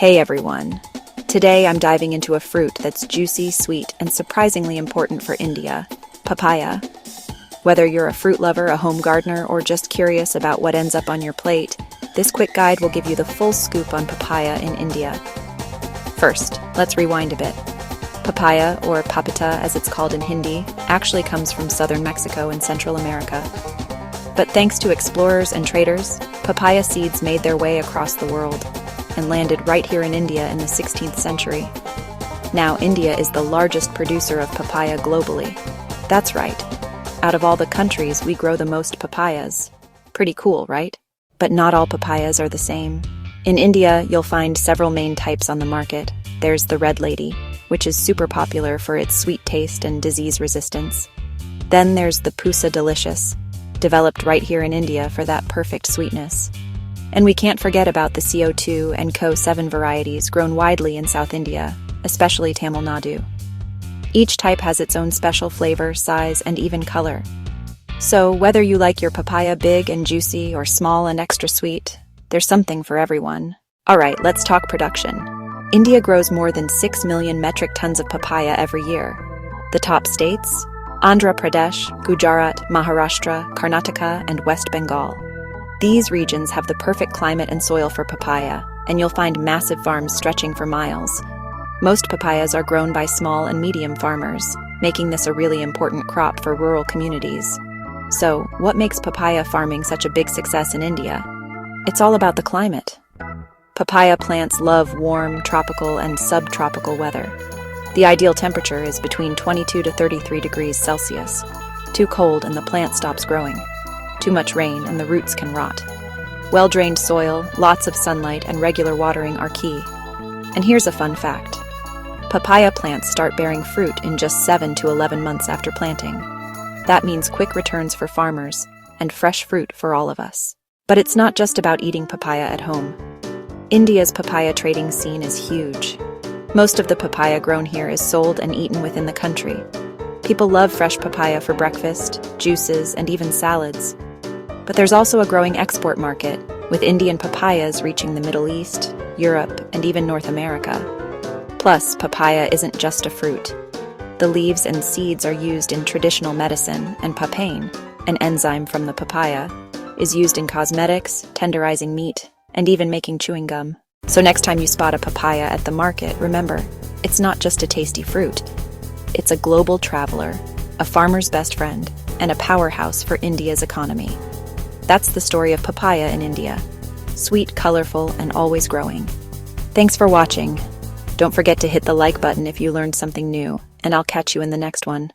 Hey everyone! Today I'm diving into a fruit that's juicy, sweet, and surprisingly important for India, papaya. Whether you're a fruit lover, a home gardener, or just curious about what ends up on your plate, this quick guide will give you the full scoop on papaya in India. First, let's rewind a bit. Papaya, or papita as it's called in Hindi, actually comes from southern Mexico and Central America. But thanks to explorers and traders, papaya seeds made their way across the world and landed right here in India in the 16th century. Now, India is the largest producer of papaya globally. That's right. Out of all the countries, we grow the most papayas. Pretty cool, right? But not all papayas are the same. In India, you'll find several main types on the market. There's the red lady, which is super popular for its sweet taste and disease resistance. Then there's the Pusa delicious, developed right here in India for that perfect sweetness. And we can't forget about the CO2 and Co7 varieties grown widely in South India, especially Tamil Nadu. Each type has its own special flavor, size, and even color. So whether you like your papaya big and juicy or small and extra sweet, there's something for everyone. Alright, let's talk production. India grows more than 6 million metric tons of papaya every year. The top states? Andhra Pradesh, Gujarat, Maharashtra, Karnataka, and West Bengal. These regions have the perfect climate and soil for papaya, and you'll find massive farms stretching for miles. Most papayas are grown by small and medium farmers, making this a really important crop for rural communities. So, what makes papaya farming such a big success in India? It's all about the climate. Papaya plants love warm, tropical, and subtropical weather. The ideal temperature is between 22 to 33 degrees Celsius. Too cold and the plant stops growing. Too much rain and the roots can rot. Well-drained soil, lots of sunlight, and regular watering are key. And here's a fun fact. Papaya plants start bearing fruit in just 7 to 11 months after planting. That means quick returns for farmers and fresh fruit for all of us. But it's not just about eating papaya at home. India's papaya trading scene is huge. Most of the papaya grown here is sold and eaten within the country. People love fresh papaya for breakfast, juices, and even salads. But there's also a growing export market, with Indian papayas reaching the Middle East, Europe, and even North America. Plus, papaya isn't just a fruit. The leaves and seeds are used in traditional medicine, and papain, an enzyme from the papaya, is used in cosmetics, tenderizing meat, and even making chewing gum. So next time you spot a papaya at the market, remember, it's not just a tasty fruit. It's a global traveler, a farmer's best friend, and a powerhouse for India's economy. That's the story of papaya in India. Sweet, colorful, and always growing. Thanks for watching. Don't forget to hit the like button if you learned something new, and I'll catch you in the next one.